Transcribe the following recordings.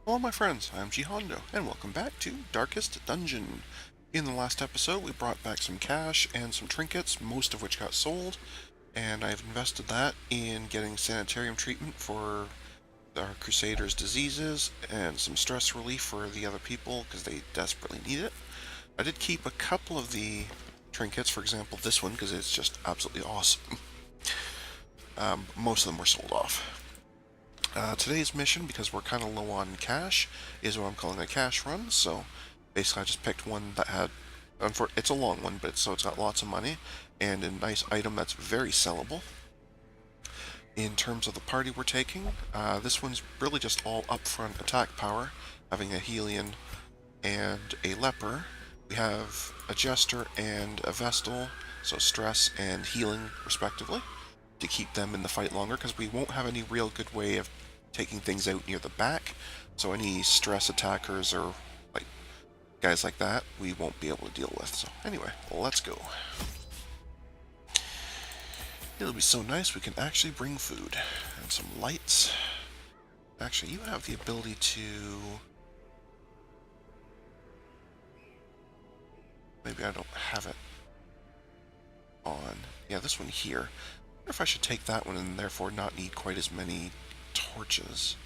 Hello my friends, I'm GHondo, and welcome back to Darkest Dungeon. In the last episode, we brought back some cash and some trinkets, most of which got sold, and I've invested that in getting sanitarium treatment for our Crusaders' diseases, and some stress relief for the other people, because they desperately need it. I did keep a couple of the trinkets, for example this one, because it's just absolutely awesome. Most of them were sold off. Today's mission, because we're kind of low on cash, is what I'm calling a cash run. So basically I just picked one that had, it's a long one, but so it's got lots of money and a nice item that's very sellable. In terms of the party we're taking, this one's really just all upfront attack power, having a Helion and a Leper. We have a Jester and a Vestal, so stress and healing respectively, to keep them in the fight longer, because we won't have any real good way of taking things out near the back, so any stress attackers or like guys like that we won't be able to deal with. So anyway, let's go. It'll be so nice we can actually bring food and some lights. Actually, you have the ability to... Maybe I don't have it on. Yeah, this one here. I wonder if I should take that one and therefore not need quite as many torches.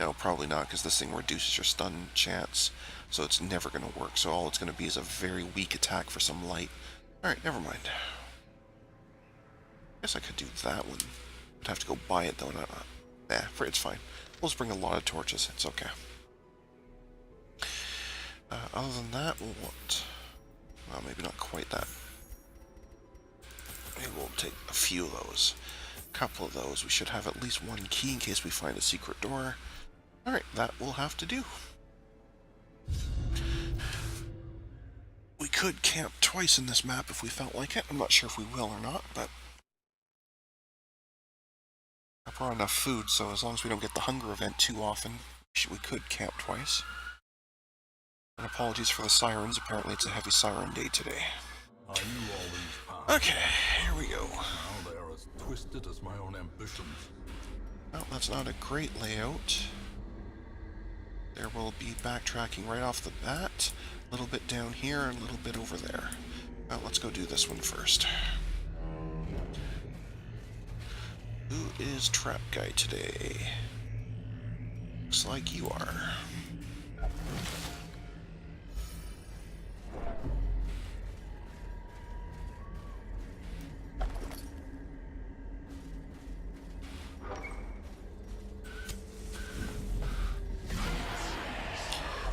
No, probably not, because this thing reduces your stun chance, so it's never going to work. So all it's going to be is a very weak attack for some light. Alright, never mind. Guess I could do that one. I'd have to go buy it, though. It's fine. We'll just bring a lot of torches. It's okay. Other than that, what? Well, maybe not quite that. Maybe we'll take a few of those. A couple of those. We should have at least one key in case we find a secret door. Alright, that will have to do. We could camp twice in this map if we felt like it. I'm not sure if we will or not, but I brought enough food, so as long as we don't get the hunger event too often, we could camp twice. And apologies for the sirens. Apparently it's a heavy siren day today. Okay, here we go. Now they are as twisted as my own ambitions. Well, that's not a great layout. There will be backtracking right off the bat. A little bit down here, a little bit over there. Well, let's go do this one first. Who is Trap Guy today? Looks like you are.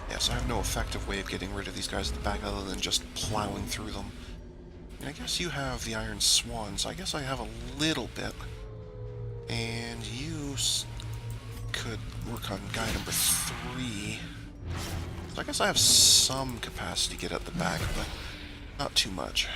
Yes, I have no effective way of getting rid of these guys at the back other than just plowing through them. And I guess you have the Iron Swan, so I guess I have a little bit. And you could work on guy number 3. So I guess I have some capacity to get at the back, but not too much.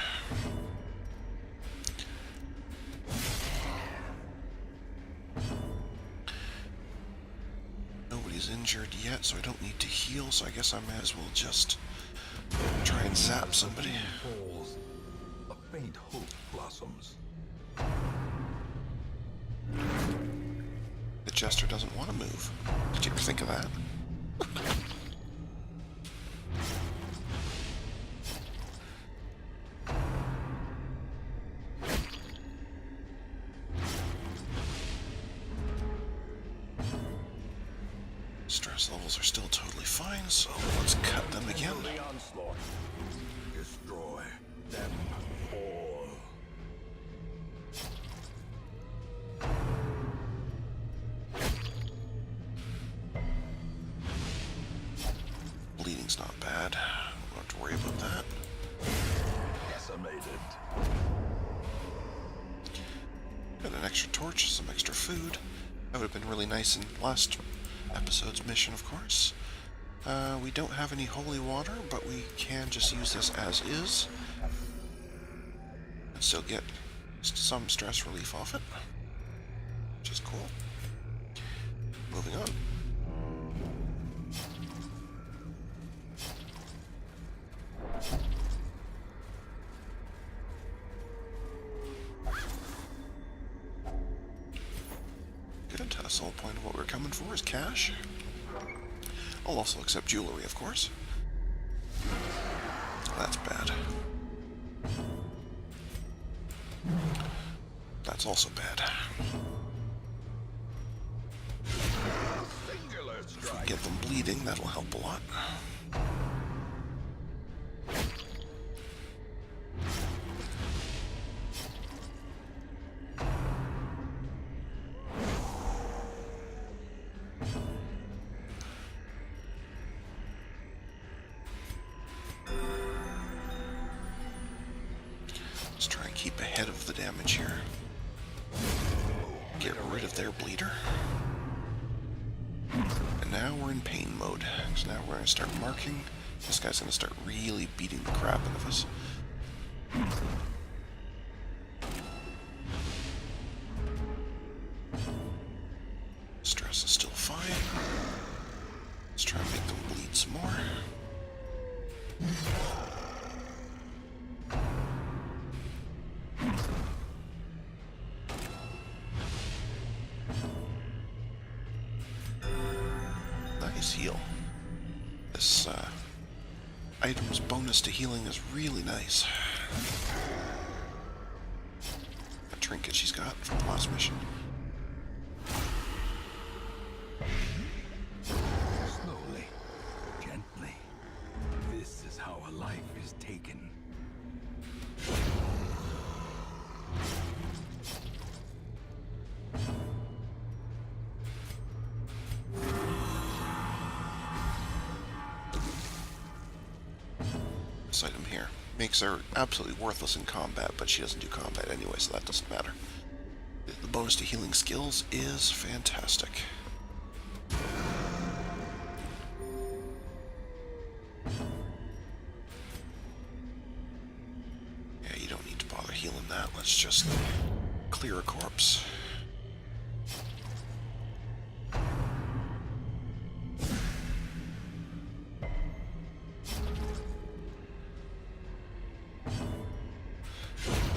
Nobody's injured yet, so I don't need to heal, so I guess I may as well just try and zap somebody. Falls, a faint hope blossoms. The Jester doesn't want to move. Did you ever think of that? Stress levels are still totally fine, so let's cut them again. Destroy them all. Bleeding's not bad. Don't have to worry about that. Decimated. Got an extra torch, some extra food. That would have been really nice in last episode's mission, of course. We don't have any holy water, but we can just use this as is. And still get some stress relief off it. Which is cool. Moving on. Good. That's the whole point of what we're coming for, is cash. I'll also accept jewelry, of course. That's bad. That's also bad. If we get them bleeding, that'll help a lot. Let's try and keep ahead of the damage here. Get rid of their bleeder. And now we're in pain mode. So now we're going to start marking. This guy's going to start really beating the crap out of us. Stress is still fine. Let's try and make them bleed some more. Nice heal. This item's bonus to healing is really nice. A trinket she's got from the last mission. Slowly, gently. This is how a life is taken. This item here makes her absolutely worthless in combat, but she doesn't do combat anyway, so that doesn't matter. The bonus to healing skills is fantastic. Yeah, you don't need to bother healing that. Let's just clear a corpse.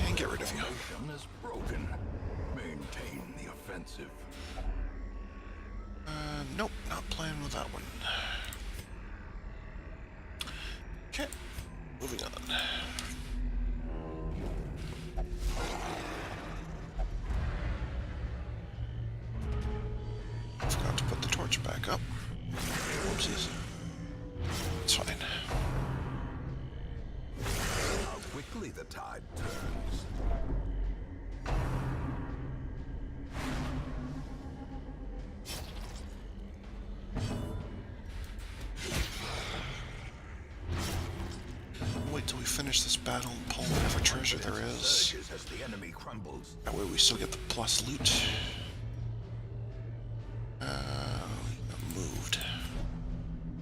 And get rid of you. Foundation is broken. Maintain the offensive. Nope, not playing with that one. Okay, moving on. Forgot to put the torch back up. Whoopsies. It's fine. How quickly the tide turns. Wait till we finish this battle and pull whatever treasure there is. Surges as the enemy crumbles. That way we still get the plus loot. We got moved.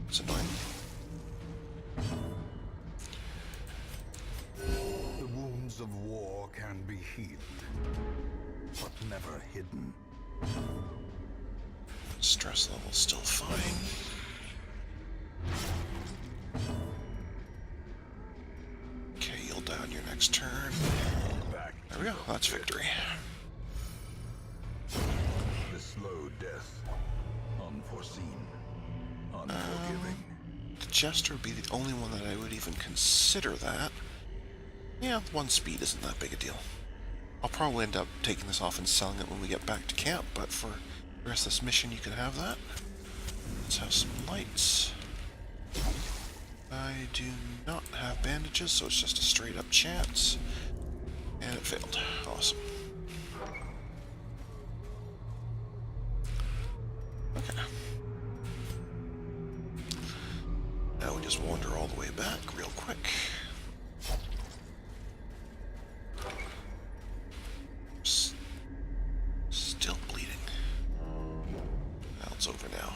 It's annoying. The wounds of war can be healed, but never hidden. Stress level's still fine. Okay, you'll die on your next turn. Back There we go. That's victory. the slow death. Unforeseen. Unforgiving. The Jester would be the only one that I would even consider that. Yeah, one speed isn't that big a deal. I'll probably end up taking this off and selling it when we get back to camp, but for the rest of this mission you can have that. Let's have some lights. I do not have bandages, so it's just a straight up chance. And it failed. Awesome. Okay. Now we just wander all the way back real quick. Still bleeding. Well, it's over now.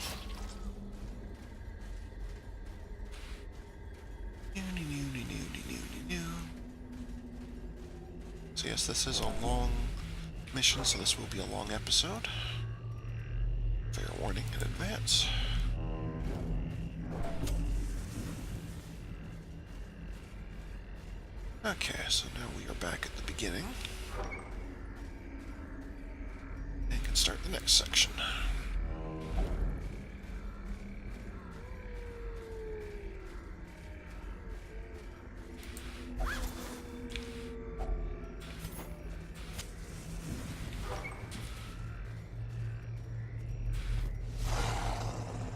So yes, this is a long mission, so this will be a long episode. Fair warning in advance. Okay, so now we are back at the beginning. And can start the next section.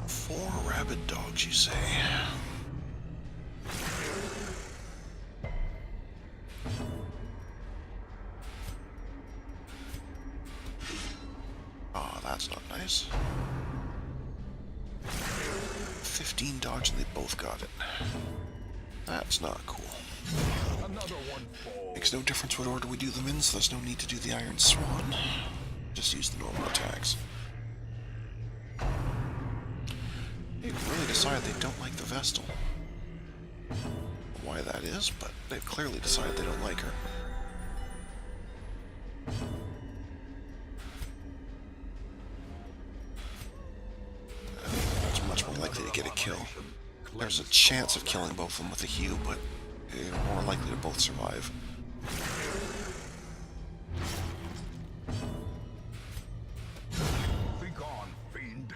Four rabid dogs, you say? Oh, that's not nice. 15 dogs and they both got it. That's not cool. Another one falls. Makes no difference what order we do them in, so there's no need to do the Iron Swan. Just use the normal attacks. They've really decided they don't like the Vestal. Why that is, but they've clearly decided they don't like her. It's much more likely to get a kill. There's a chance of killing both of them with a Hue, but they're more likely to both survive. Be gone, fiend.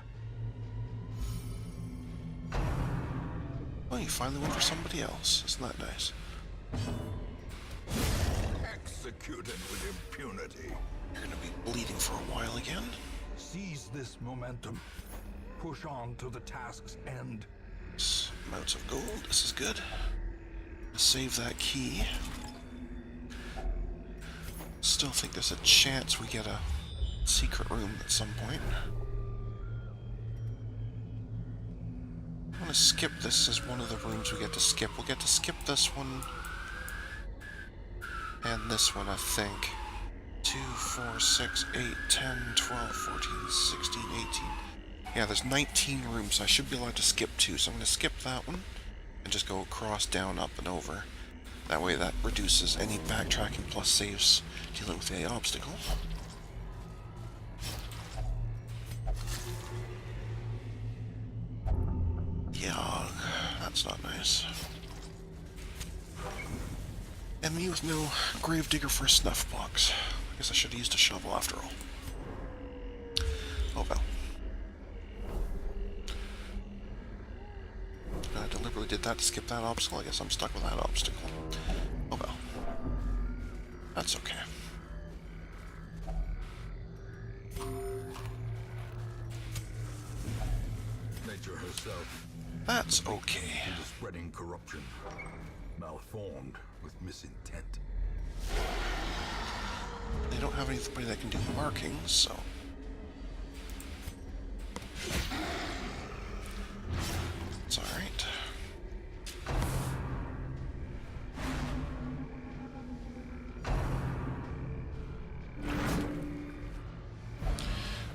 Well, you finally went for somebody else. Isn't that nice? Executed with impunity. You're gonna be bleeding for a while again. Seize this momentum. Push on to the task's end. Amounts of gold. This is good. Save that key. Still think there's a chance we get a secret room at some point. I'm gonna skip this as one of the rooms we get to skip. We'll get to skip this one and this one, I think. 2, 4, 6, 8, 10, 12, 14, 16, 18. Yeah, there's 19 rooms. I should be allowed to skip 2, so I'm going to skip that one and just go across, down, up, and over. That way that reduces any backtracking plus saves dealing with the obstacle. Yeah, that's not nice. And me with no gravedigger for a snuff box. I guess I should have used a shovel after all. Oh well. I deliberately did that to skip that obstacle. I guess I'm stuck with that obstacle. Oh well. That's okay. Nature herself. That's okay. Into spreading corruption. Malformed with misintent. They don't have anybody that can do markings, so... It's alright.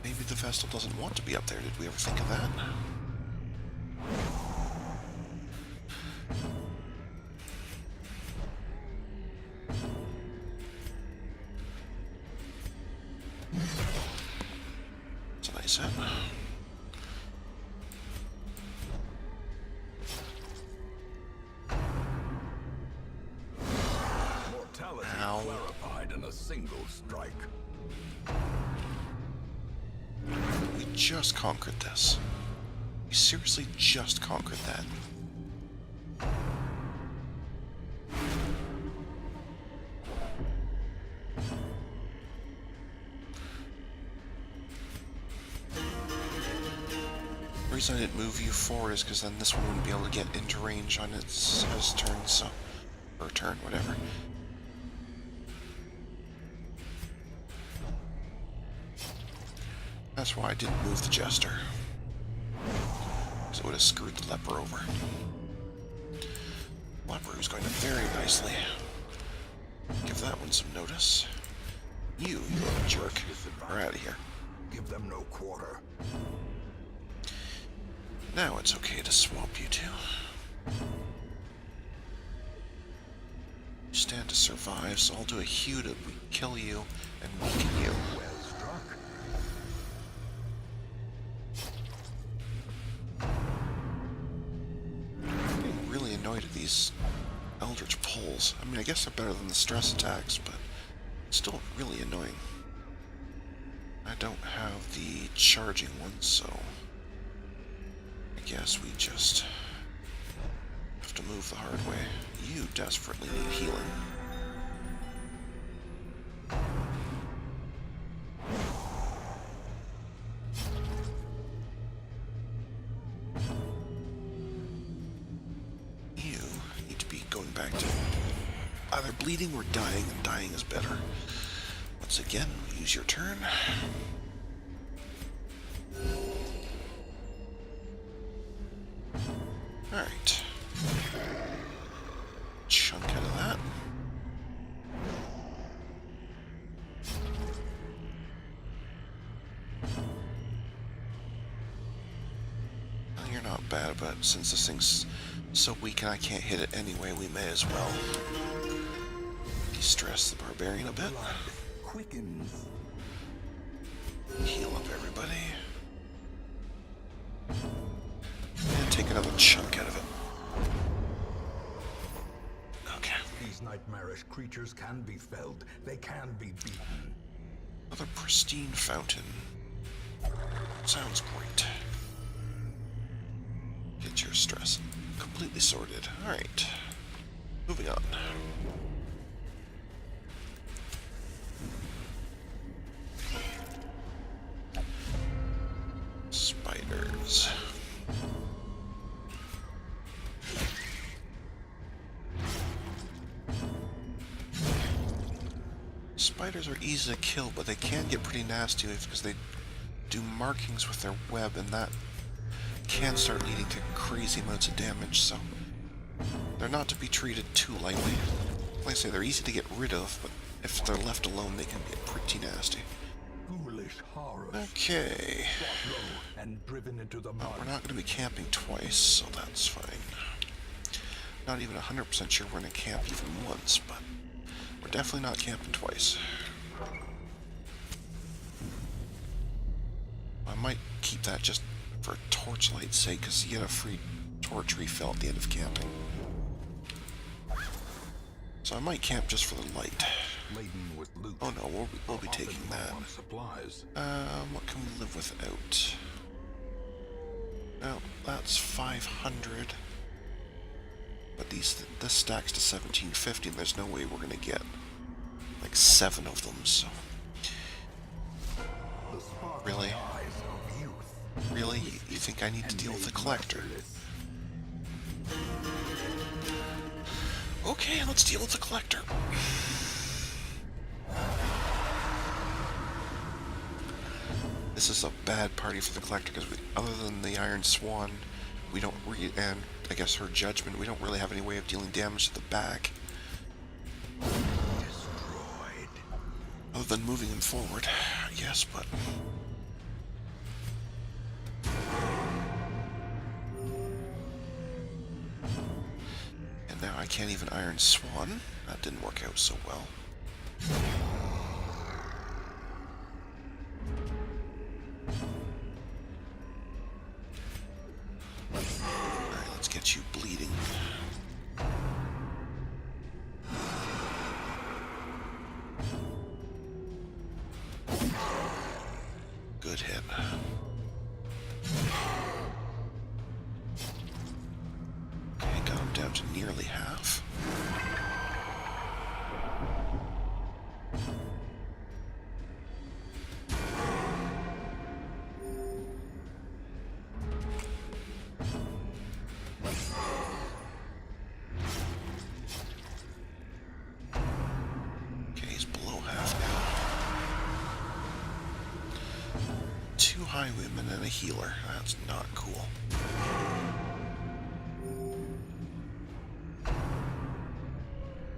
Maybe the Vestal doesn't want to be up there. Did we ever think of that? It's a nice hit. Mortality Ow. clarified in a single strike. We just conquered this. We seriously just conquered that. The reason I didn't move you forward is because then this one wouldn't be able to get into range on its turn, so... or turn, whatever. That's why I didn't move the Jester. Because it would have screwed the Leper over. Leper is going to very nicely. Give that one some notice. You little jerk. We're out of here. Give them no quarter. Now it's okay to swap you two. You stand to survive, so I'll do a Hue to kill you and weaken you. Well struck. I'm getting really annoyed at these Eldritch pulls. I mean, I guess they're better than the stress attacks, but it's still really annoying. I I don't have the charging one, so I guess we just have to move the hard way. You desperately need healing. You need to be going back to either bleeding or dying, and dying is better. Once again, use your turn. Alright. Chunk out of that. Well, you're not bad, but since this thing's so weak and I can't hit it anyway, we may as well de-stress the barbarian a bit. Blood quickens. Heal up everybody. And take another chunk out of it. Okay. These nightmarish creatures can be felled. They can be beaten. Another pristine fountain. Sounds great. Get your stress completely sorted. Alright. Moving on. Spiders. Spiders are easy to kill, but they can get pretty nasty because they do markings with their web, and that can start leading to crazy amounts of damage, so they're not to be treated too lightly. Like I say, they're easy to get rid of, but if they're left alone, they can get pretty nasty. Foolish horrors. Okay. Brought low and driven into the mud. We're not going to be camping twice, so that's fine. Not even 100% sure we're going to camp even once, but we're definitely not camping twice. I might keep that just for torchlight's sake, because you get a free torch refill at the end of camping. So I might camp just for the light. Laden with loot. Oh no, we'll be taking that. On supplies. What can we live without? No, that's 500. But this stacks to 1750, and there's no way we're gonna get like 7 of them, so. The sparkling Really? eyes of youth. Really? You think I need to deal with the collector? Okay, let's deal with the collector. This is a bad party for the collector because other than the Iron Swan, we don't and I guess her judgment, we don't really have any way of dealing damage to the back. Destroyed. Other than moving him forward, yes, but and now I can't even Iron Swan. That didn't work out so well. Alright, let's get you bleeding. Good hit. Okay, got him down to nearly half. Okay, he's below half now. 2 highwaymen and a healer. That's not cool.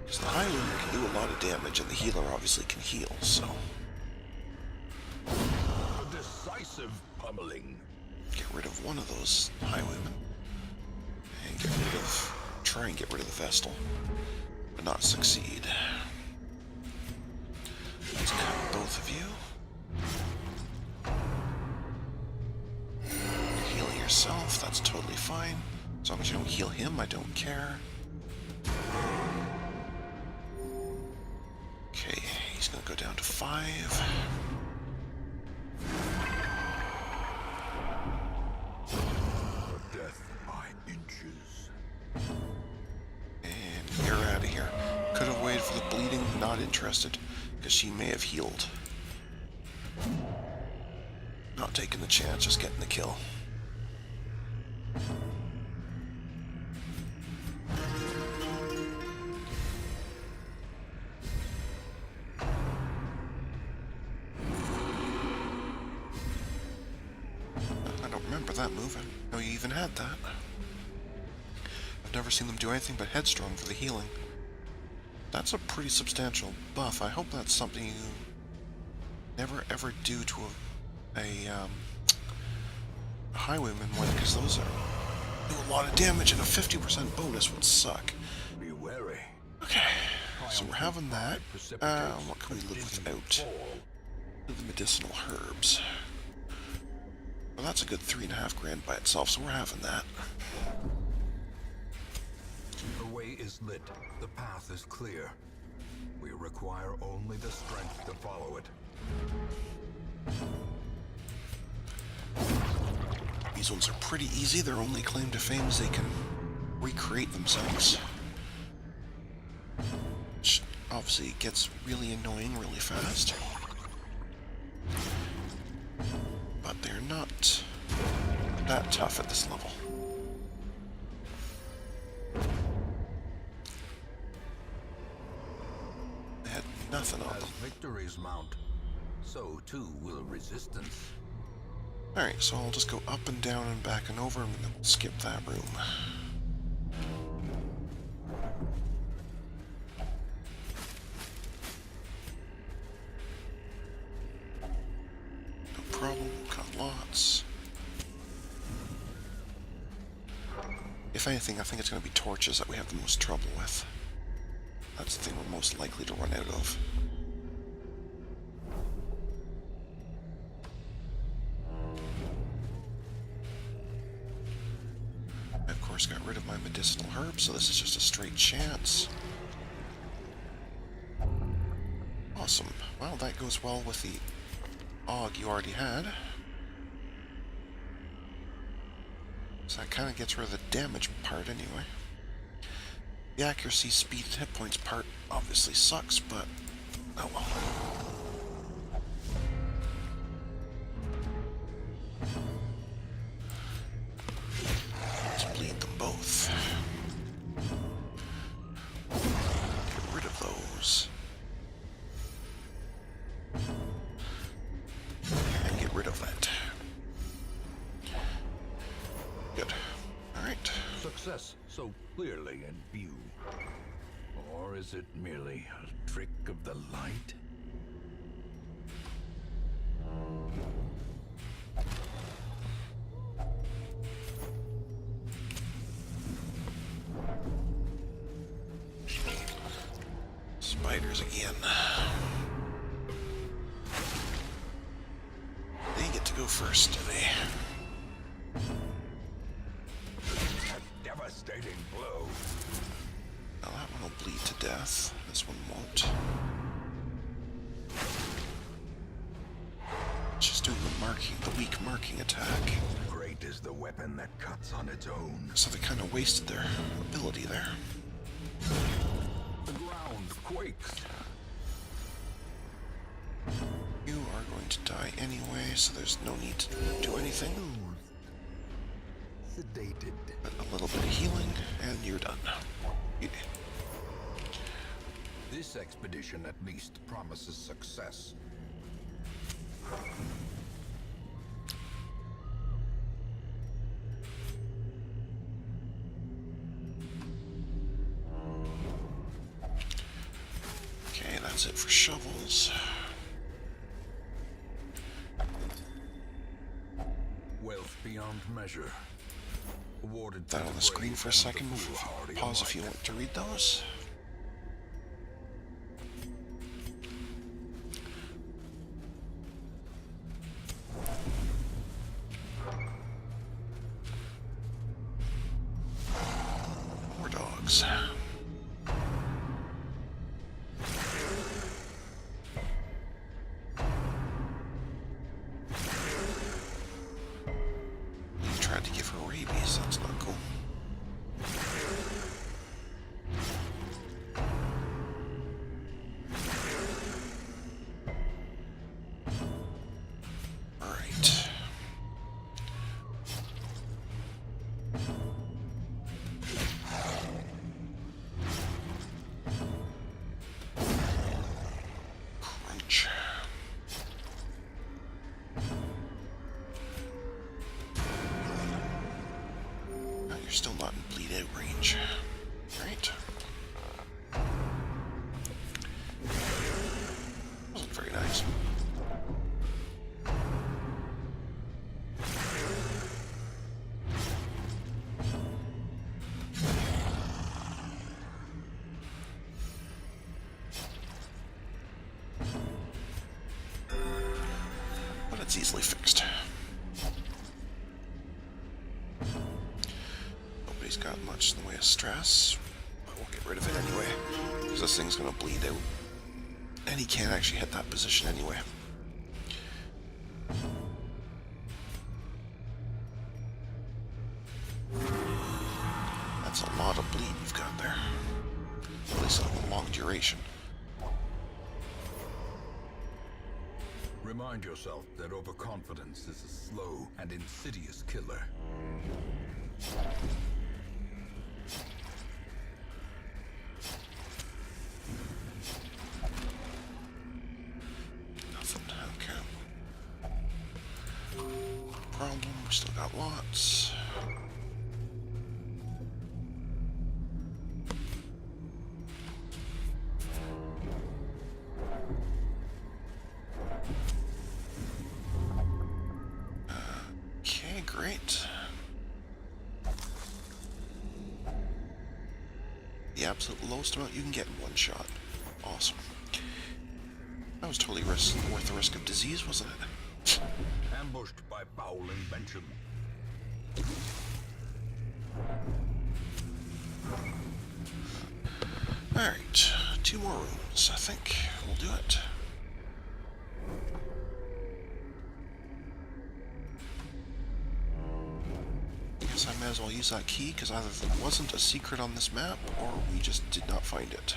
Because the highwayman can do a lot of damage, and the healer obviously can heal, so. A decisive pummeling. Get rid of one of those highwaymen. And try and get rid of the Vestal. But not succeed. Let's cut both of you. Heal yourself, that's totally fine. As long as you don't heal him, I don't care. Okay, he's gonna go down to 5. not interested, because she may have healed. Not taking the chance, just getting the kill. I don't remember that move. I know you even had that. I've never seen them do anything but headstrong for the healing. That's a pretty substantial buff. I hope that's something you never ever do to a highwayman one, because those do a lot of damage, and a 50% bonus would suck. Be wary. Okay, so we're having that. What can we live without? The medicinal herbs. Well, that's a good 3.5 grand by itself, so we're having that. The way is lit. The path is clear. We require only the strength to follow it. These ones are pretty easy. Their only claim to fame is they can recreate themselves. Which obviously gets really annoying really fast. But they're not that tough at this level. They had nothing on them. As victories mount, so too will resistance. Alright, so I'll just go up and down and back and over, and then we'll skip that room. No problem, got lots. If anything, I think it's going to be torches that we have the most trouble with. That's the thing we're most likely to run out of. Got rid of my medicinal herbs, so this is just a straight chance. Awesome. Well, that goes well with the AUG you already had. So that kind of gets rid of the damage part anyway. The accuracy, speed, and hit points part obviously sucks, but oh well. Both. Get rid of those. And get rid of that. Good. Alright. Success so clearly in view. Or is it merely a trick of the light? Spiders again. They get to go first, do they? A devastating blow. Now that one will bleed to death. This one won't. Just doing the weak marking attack. Great is the weapon that cuts on its own. So they kind of wasted their ability there. The ground quakes. You are going to die anyway, so there's no need to do anything. Sedated. But a little bit of healing, and you're done. Yeah. This expedition at least promises success. Okay, that's it for shovels. Wealth beyond measure. Awarded That on the screen for a second. Pause if you want to read those. More dogs. You tried to give her rabies, that's not cool. still not in bleed out range. Right? Wasn't very nice. But it's easily fixed. Nobody's got much in the way of stress. But we'll get rid of it anyway, because this thing's going to bleed out. And he can't actually hit that position anyway. That's a lot of bleed you've got there. At least a long duration. Remind yourself that overconfidence is a slow and insidious killer. Nothing, okay. Problem, we still got lots. Okay, great. The absolute lowest amount you can get in one shot. Awesome. That was totally worth the risk of disease, wasn't it? Ambushed by foul invention. Alright, 2 more rooms, I think. We'll do it. Guess I may as well use that key, because either there wasn't a secret on this map, or we just did not find it.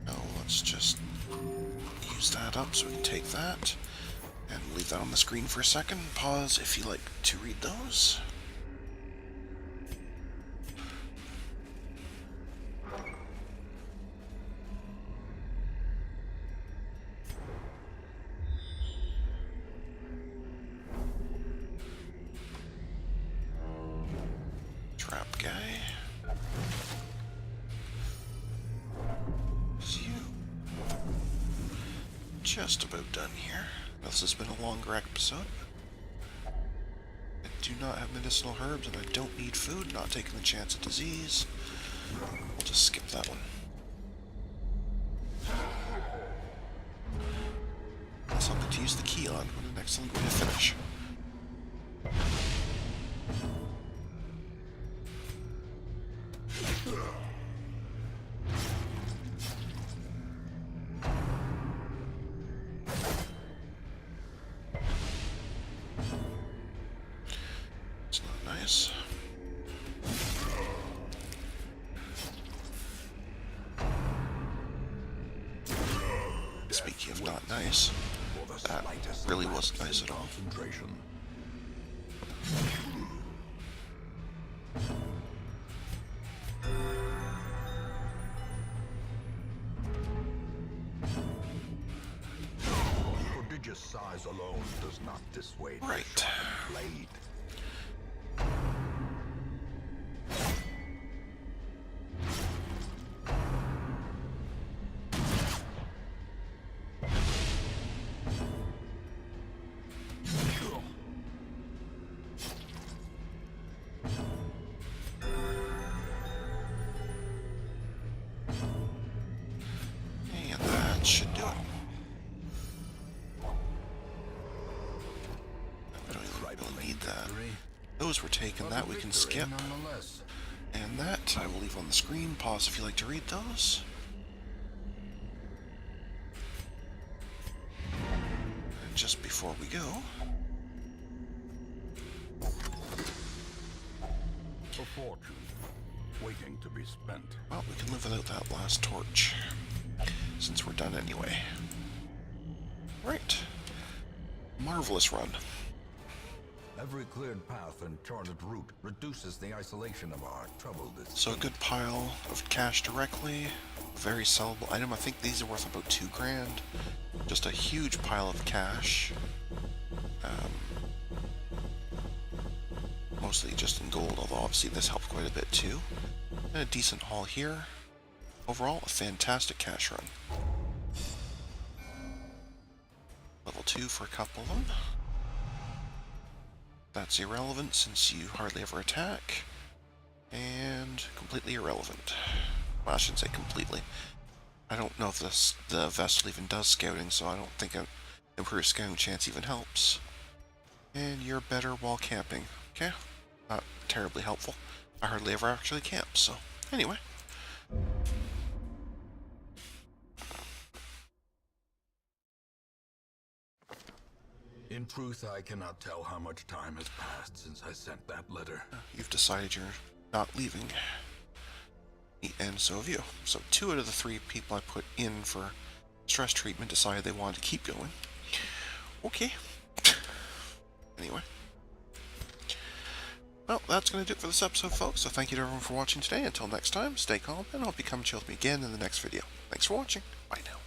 No, let's just use that up so we can take that. And leave that on the screen for a second. Pause if you like to read those. Trap guy. It's you. Just about done here. This has been a longer episode. I do not have medicinal herbs and I don't need food, not taking the chance of disease. We'll just skip that one. That's something to use the key on. What an excellent way to finish. It's not nice. Speaking of not nice, that really wasn't nice at all. Concentration. Prodigious size alone does not dissuade the Right. sharpened blade. And that should do it. I don't even really need that. Those were taken, that we can skip. Nonetheless. And that I will leave on the screen. Pause if you like to read those. And just before we go, A fortune waiting to be spent. well, we can live without that last torch, since we're done anyway. Right. Marvelous run. Every cleared path and charted route reduces the isolation of our troubled estate. So a good pile of cash directly, a very sellable item. I think these are worth about 2 grand. Just a huge pile of cash. Mostly just in gold, although obviously this helped quite a bit too. And a decent haul here. Overall, a fantastic cash run. Level 2 for a couple of them. That's irrelevant since you hardly ever attack. And completely irrelevant. Well, I shouldn't say completely. I don't know if the vessel even does scouting, so I don't think an improved scouting chance even helps. And you're better while camping. Okay? Not terribly helpful. I hardly ever actually camp, so anyway. In truth, I cannot tell how much time has passed since I sent that letter. You've decided you're not leaving. And so have you. So 2 out of the 3 people I put in for stress treatment decided they wanted to keep going. Okay. Anyway. Well, that's going to do it for this episode, folks. So thank you to everyone for watching today. Until next time, stay calm, and I hope you come chill with me again in the next video. Thanks for watching. Bye now.